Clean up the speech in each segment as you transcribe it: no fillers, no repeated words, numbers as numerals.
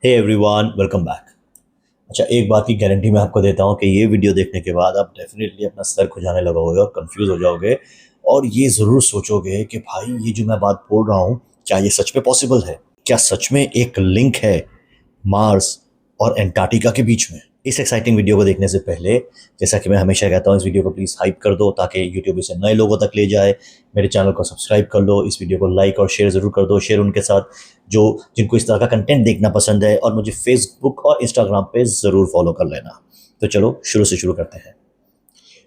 Hey everyone, welcome back. अच्छा, एक बात की गारंटी मैं आपको देता हूँ कि ये वीडियो देखने के बाद आप डेफिनेटली अपना सर खुजाने लगोगे और कंफ्यूज हो जाओगे और ये ज़रूर सोचोगे कि भाई ये जो मैं बात बोल रहा हूँ, क्या ये सच में पॉसिबल है? क्या सच में एक लिंक है मार्स और एंटार्क्टिका के बीच में? इस एक्साइटिंग वीडियो को देखने से पहले, जैसा कि मैं हमेशा कहता हूँ, इस वीडियो को प्लीज़ हाइप कर दो ताकि यूट्यूब इसे नए लोगों तक ले जाए। मेरे चैनल को सब्सक्राइब कर लो, इस वीडियो को लाइक और शेयर ज़रूर कर दो। शेयर उनके साथ जो जिनको इस तरह का कंटेंट देखना पसंद है, और मुझे फेसबुक और इंस्टाग्राम पे ज़रूर फॉलो कर लेना। तो चलो शुरू से शुरू करते हैं।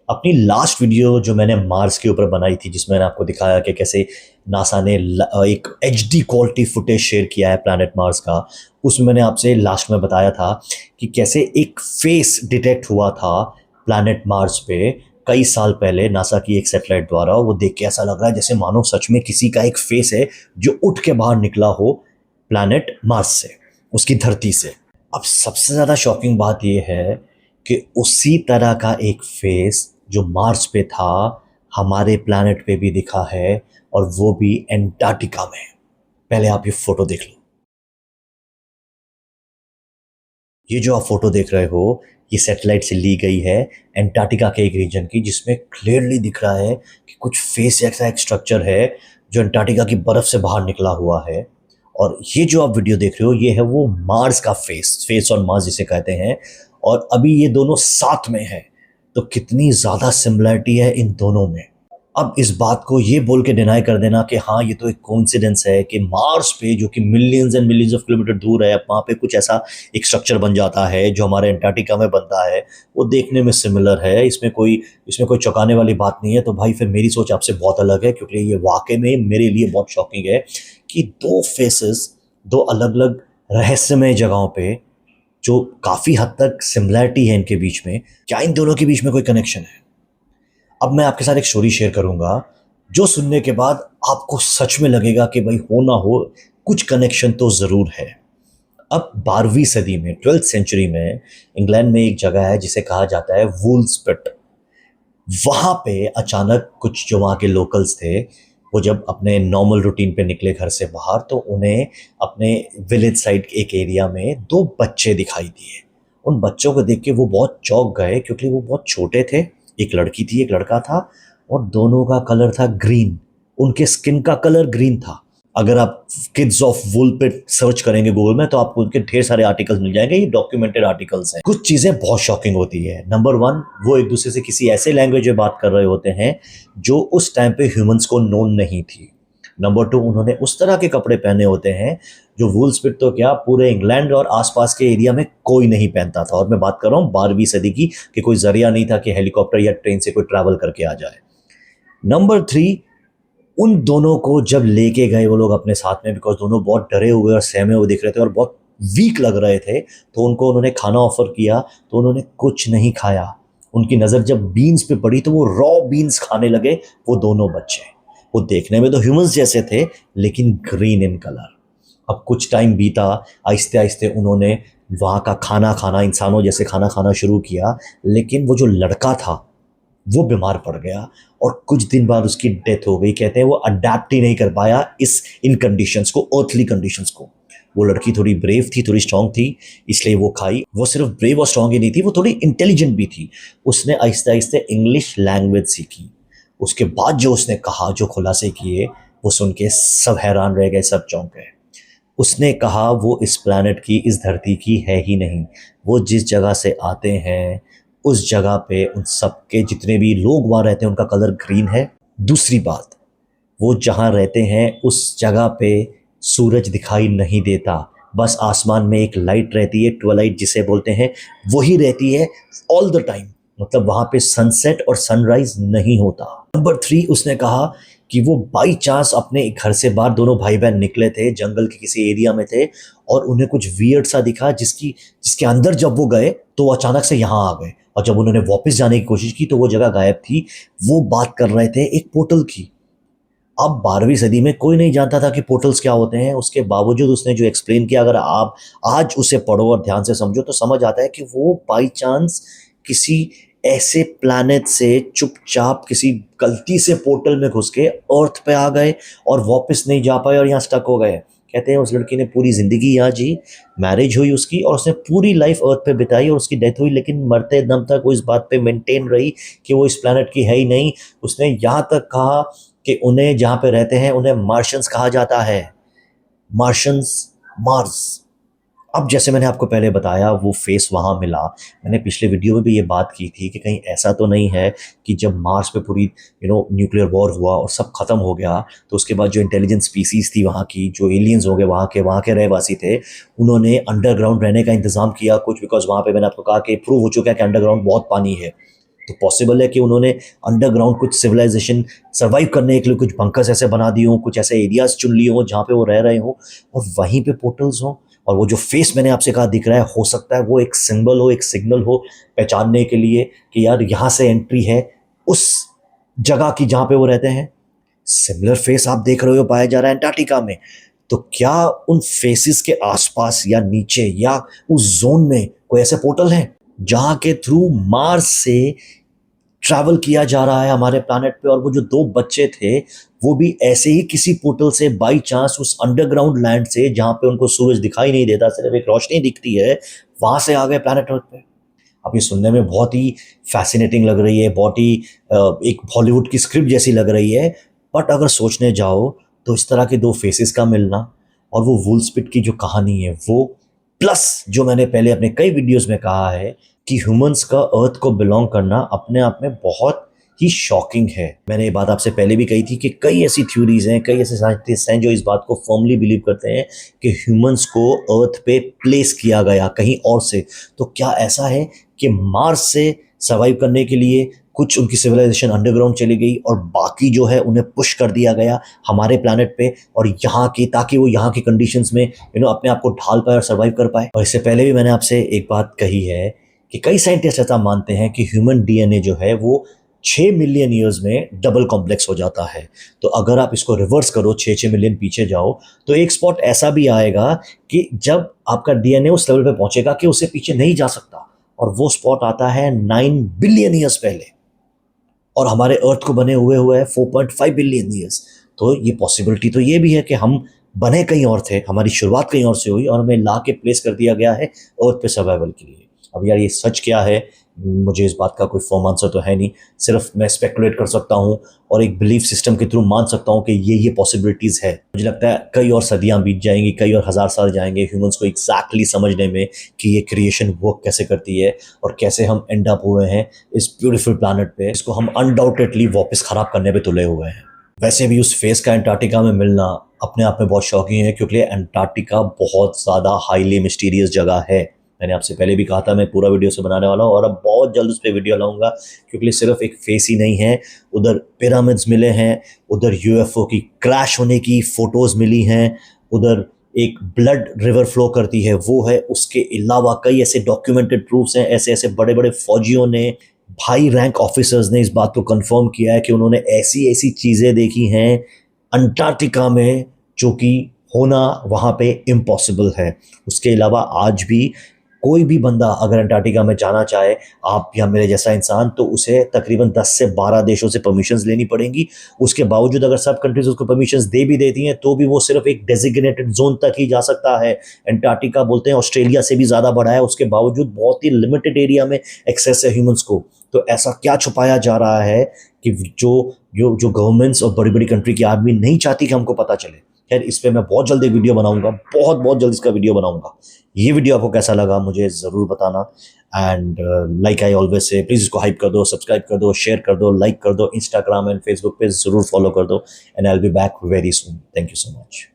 अपनी लास्ट वीडियो जो मैंने मार्स के ऊपर बनाई थी, जिसमें मैंने आपको दिखाया कि कैसे नासा ने एक एचडी क्वालिटी फुटेज शेयर किया है प्लैनेट मार्स का, उसमें मैंने आपसे लास्ट में बताया था कि कैसे एक फेस डिटेक्ट हुआ था प्लैनेट मार्स पे कई साल पहले नासा की एक सैटेलाइट द्वारा। वो देख के ऐसा लग रहा है जैसे मानो सच में किसी का एक फेस है जो उठ के बाहर निकला हो प्लैनेट मार्स से, उसकी धरती से। अब सबसे ज़्यादा शॉकिंग बात यह है कि उसी तरह का एक फेस जो मार्स पे था हमारे प्लैनेट पे भी दिखा है, और वो भी एंटार्क्टिका में। पहले आप ये फोटो देख लो। ये जो आप फोटो देख रहे हो, ये सैटेलाइट से ली गई है एंटार्क्टिका के एक रीजन की, जिसमें क्लियरली दिख रहा है कि कुछ फेस जैसा एक स्ट्रक्चर है जो एंटार्क्टिका की बर्फ से बाहर निकला हुआ है। और ये जो आप वीडियो देख रहे हो, ये है वो मार्स का फेस, फेस ऑन मार्स जिसे कहते हैं। और अभी ये दोनों साथ में है, तो कितनी ज़्यादा सिमिलरिटी है इन दोनों में। अब इस बात को ये बोल के डिनाई कर देना कि हाँ ये तो एक कोइंसिडेंस है कि मार्स पे, जो कि millions and millions of kilometre दूर है, अब वहाँ पे कुछ ऐसा एक स्ट्रक्चर बन जाता है जो हमारे एंटार्क्टिका में बनता है, वो देखने में सिमिलर है। इसमें कोई चौंकाने वाली बात नहीं है। तो भाई फिर मेरी सोच आपसे बहुत अलग है, क्योंकि ये वाकई में मेरे लिए बहुत शॉकिंग है कि दो फेसेस, दो अलग अलग रहस्यमय जगहों पे, जो काफ़ी हद तक सिमिलरिटी है इनके बीच में, क्या इन दोनों के बीच में कोई कनेक्शन है? अब मैं आपके साथ एक स्टोरी शेयर करूंगा जो सुनने के बाद आपको सच में लगेगा कि भाई हो ना हो कुछ कनेक्शन तो ज़रूर है। अब 12वीं सदी में, 12th सेंचुरी में, इंग्लैंड में एक जगह है जिसे कहा जाता है वुल्स पिट। वहाँ पे अचानक कुछ जो वहाँ के लोकल्स थे, वो जब अपने नॉर्मल रूटीन पे निकले घर से बाहर, तो उन्हें अपने विलेज साइड एक एरिया में दो बच्चे दिखाई दिए। उन बच्चों को देख के वो बहुत चौंक गए, क्योंकि वो बहुत छोटे थे। एक लड़की थी, एक लड़का था, और दोनों का कलर था ग्रीन। उनके स्किन का कलर ग्रीन था। अगर आप किड्स ऑफ वुल पे सर्च करेंगे गूगल में, तो आपको उनके ढेर सारे आर्टिकल्स मिल जाएंगे। ये डॉक्यूमेंटेड आर्टिकल्स हैं। कुछ चीजें बहुत शॉकिंग होती है। नंबर वन, वो एक दूसरे से किसी ऐसे लैंग्वेज में बात कर रहे होते हैं जो उस टाइम पे ह्यूमंस को नोन नहीं थी। नंबर टू, उन्होंने उस तरह के कपड़े पहने होते हैं जो वूल स्पिट तो क्या, पूरे इंग्लैंड और आसपास के एरिया में कोई नहीं पहनता था। और मैं बात कर रहा हूँ 12वीं सदी की, कि कोई जरिया नहीं था कि हेलीकॉप्टर या ट्रेन से कोई ट्रैवल करके आ जाए। नंबर थ्री, उन दोनों को जब लेके गए वो लोग अपने साथ में, बिकॉज दोनों बहुत डरे हुए और सहमे हुए दिख रहे थे और बहुत वीक लग रहे थे, तो उनको उन्होंने खाना ऑफर किया, तो उन्होंने कुछ नहीं खाया। उनकी नज़र जब बीन्स पे पड़ी तो वो रॉ बीन्स खाने लगे, वो दोनों बच्चे। वो देखने में तो ह्यूमंस जैसे थे, लेकिन ग्रीन इन कलर। अब कुछ टाइम बीता, आहिस्ते आहिस्ते उन्होंने वहाँ का खाना खाना, इंसानों जैसे खाना खाना शुरू किया। लेकिन वो जो लड़का था वो बीमार पड़ गया, और कुछ दिन बाद उसकी डेथ हो गई। कहते हैं वो अडेप्ट ही नहीं कर पाया इन कंडीशंस को, अर्थली कंडीशंस को। वो लड़की थोड़ी ब्रेव थी, थोड़ी स्ट्रांग थी, इसलिए वो खाई। वो सिर्फ ब्रेव और स्ट्रांग ही नहीं थी, वो थोड़ी इंटेलिजेंट भी थी। उसने आहिस्ते आहिस्ते इंग्लिश लैंग्वेज सीखी। उसके बाद जो उसने कहा, जो खुलासे किए, वो सुन के सब हैरान रह गए, सब चौंक गए। उसने कहा वो इस प्लैनेट की, इस धरती की है ही नहीं। वो जिस जगह से आते हैं उस जगह पे उन सबके जितने भी लोग वहाँ रहते हैं उनका कलर ग्रीन है। दूसरी बात, वो जहाँ रहते हैं उस जगह पे सूरज दिखाई नहीं देता, बस आसमान में एक लाइट रहती है, ट्वेलाइट जिसे बोलते हैं, वही रहती है ऑल द टाइम। मतलब वहाँ पे सनसेट और सनराइज नहीं होता। नंबर थ्री, उसने कहा कि वो बाई चांस अपने घर से बाहर, दोनों भाई बहन निकले थे, जंगल के किसी एरिया में थे, और उन्हें कुछ वियर्ड सा दिखा, जिसके अंदर जब वो गए तो वो अचानक से यहाँ आ गए। और जब उन्होंने वापस जाने की कोशिश की तो वो जगह गायब थी। वो बात कर रहे थे एक पोर्टल की। अब 12वीं सदी में कोई नहीं जानता था कि पोर्टल्स क्या होते हैं। उसके बावजूद उसने जो एक्सप्लेन किया, अगर आप आज उसे पढ़ो और ध्यान से समझो, तो समझ आता है कि वो बाई चांस किसी ऐसे प्लैनेट से चुपचाप किसी गलती से पोर्टल में घुस के अर्थ पे आ गए और वापस नहीं जा पाए और यहाँ स्टक हो गए। कहते हैं उस लड़की ने पूरी ज़िंदगी यहाँ जी, मैरिज हुई उसकी और उसने पूरी लाइफ अर्थ पे बिताई और उसकी डेथ हुई, लेकिन मरते दम तक वो इस बात पे मेंटेन रही कि वो इस प्लैनेट की है ही नहीं। उसने यहाँ तक कहा कि उन्हें जहाँ पे रहते हैं उन्हें मार्शियंस कहा जाता है, मार्शियंस, मार्स। अब जैसे मैंने आपको पहले बताया वो फेस वहाँ मिला, मैंने पिछले वीडियो में भी ये बात की थी कि कहीं ऐसा तो नहीं है कि जब मार्स पे पूरी न्यूक्लियर वॉर हुआ और सब खत्म हो गया तो उसके बाद जो इंटेलिजेंट स्पीसीज थी वहाँ की, जो एलियंस हो गए वहाँ के रहवासी थे, उन्होंने अंडरग्राउंड रहने का इंतजाम किया कुछ, बिकॉज वहाँ पे मैंने आपको कहा कि प्रूव हो चुका है कि अंडरग्राउंड बहुत पानी है। तो पॉसिबल है कि उन्होंने अंडरग्राउंड कुछ सिविलाइजेशन सर्वाइव करने के लिए कुछ बंकर्स ऐसे बना दिए हों, कुछ ऐसे एरियाज चुन लिए हों जहाँ पे वो रह रहे हों और वहीं पे पोर्टल्स हों। और वो जो फेस मैंने आपसे कहा दिख रहा है, हो सकता है वो एक सिंबल हो, एक सिग्नल हो पहचानने के लिए कि यार यहाँ से एंट्री है उस जगह की जहाँ पे वो रहते हैं। सिमिलर फेस आप देख रहे हो पाया जा रहा है अंटार्कटिका में। तो क्या उन फेसेस के आसपास या नीचे या उस जोन में कोई ऐसे पोर्टल हैं जहाँ के थ्रू मार्स से ट्रैवल किया जा रहा है हमारे प्लैनेट पे? और वो जो दो बच्चे थे वो भी ऐसे ही किसी पोर्टल से बाई चांस उस अंडरग्राउंड लैंड से, जहाँ पे उनको सूरज दिखाई नहीं देता, सिर्फ एक रोशनी दिखती है, वहां से आ गए प्लैनेट अर्थ पे। अब ये सुनने में बहुत ही फैसिनेटिंग लग रही है, बहुत ही एक बॉलीवुड की स्क्रिप्ट जैसी लग रही है। बट अगर सोचने जाओ तो इस तरह के दो फेसेस का मिलना और वो वुलस्पिट की जो कहानी है वो, प्लस जो मैंने पहले अपने कई वीडियोस में कहा है कि ह्यूमंस का अर्थ को बिलोंग करना अपने आप में बहुत ही शॉकिंग है। मैंने ये बात आपसे पहले भी कही थी कि कई ऐसी थ्योरीज हैं, कई ऐसे साइंटिस्ट हैं जो इस बात को फर्मली बिलीव करते हैं कि ह्यूमंस को अर्थ पे प्लेस किया गया कहीं और से। तो क्या ऐसा है कि मार्स से सर्वाइव करने के लिए कुछ उनकी सिविलाइजेशन अंडरग्राउंड चली गई और बाकी जो है उन्हें पुश कर दिया गया हमारे प्लैनेट पे और यहाँ की, ताकि वो यहाँ की कंडीशंस में अपने आप को ढाल पाए और सर्वाइव कर पाए? और इससे पहले भी मैंने आपसे एक बात कही है कि कई साइंटिस्ट ऐसा मानते हैं कि ह्यूमन डीएनए जो है वो 6 मिलियन ईयर्स में डबल कॉम्प्लेक्स हो जाता है। तो अगर आप इसको रिवर्स करो, 6 मिलियन पीछे जाओ, तो एक स्पॉट ऐसा भी आएगा कि जब आपका डीएनए उस लेवल पे पहुंचेगा कि उससे पीछे नहीं जा सकता, और वो स्पॉट आता है 9 बिलियन ईयर्स पहले, और हमारे अर्थ को बने हुए है 4.5 बिलियन ईयर्स। तो ये पॉसिबिलिटी तो ये भी है कि हम बने कहीं और थे, हमारी शुरुआत कहीं और से हुई और हमें ला के प्लेस कर दिया गया है अर्थ पे सर्वाइवल के लिए। अब यार ये सच क्या है, मुझे इस बात का कोई फर्म आंसर तो है नहीं, सिर्फ मैं स्पेकुलेट कर सकता हूँ और एक बिलीफ सिस्टम के थ्रू मान सकता हूँ कि ये पॉसिबिलिटीज़ है। मुझे लगता है कई और सदियाँ बीत जाएंगी, कई और हज़ार साल जाएंगे ह्यूमंस को एग्जैक्टली समझने में कि ये क्रिएशन वर्क कैसे करती है और कैसे हम एंड अप हुए हैं इस ब्यूटीफुल प्लानट पे, इसको हम अनडाउटेडली वापस ख़राब करने पर तुले हुए हैं। वैसे भी उस फेस का अंटार्कटिका में मिलना अपने आप में बहुत शॉकिंग है, क्योंकि अंटार्कटिका बहुत ज़्यादा हाईली मिस्टीरियस जगह है। मैंने आपसे पहले भी कहा था मैं पूरा वीडियो से बनाने वाला हूँ और अब बहुत जल्द उस पर वीडियो लाऊंगा, क्योंकि सिर्फ एक फेस ही नहीं है, उधर पिरामिड्स मिले हैं, उधर यूएफओ की क्रैश होने की फोटोज़ मिली हैं, उधर एक ब्लड रिवर फ्लो करती है वो है, उसके अलावा कई ऐसे डॉक्यूमेंटेड प्रूफ्स हैं, ऐसे ऐसे बड़े बड़े फौजियों ने, हाई रैंक ऑफिसर्स ने इस बात को कंफर्म किया है कि उन्होंने ऐसी ऐसी चीज़ें देखी हैं अंटार्कटिका में जो कि होना वहाँ पे इम्पॉसिबल है। उसके अलावा आज भी कोई भी बंदा अगर अंटार्कटिका में जाना चाहे, आप या मेरे जैसा इंसान, तो उसे तकरीबन 10 से 12 देशों से परमिशंस लेनी पड़ेंगी। उसके बावजूद अगर सब कंट्रीज उसको परमिशंस दे भी देती हैं तो भी वो सिर्फ एक डेजिग्नेटेड जोन तक ही जा सकता है। अंटार्कटिका बोलते हैं ऑस्ट्रेलिया से भी ज़्यादा बड़ा है, उसके बावजूद बहुत ही लिमिटेड एरिया में एक्सेस है ह्यूमंस को। तो ऐसा क्या छुपाया जा रहा है कि जो गवर्नमेंट्स और बड़ी बड़ी कंट्री की आर्मी नहीं चाहती कि हमको पता चले? खैर, इस पे मैं बहुत जल्द एक वीडियो बनाऊंगा, बहुत जल्द इसका वीडियो बनाऊंगा। ये वीडियो आपको कैसा लगा मुझे ज़रूर बताना। And like I always say, please इसको हाइप कर दो, सब्सक्राइब कर दो, शेयर कर दो, लाइक कर दो, इंस्टाग्राम एंड फेसबुक पे ज़रूर फॉलो कर दो। And I will be back very soon. Thank you so much.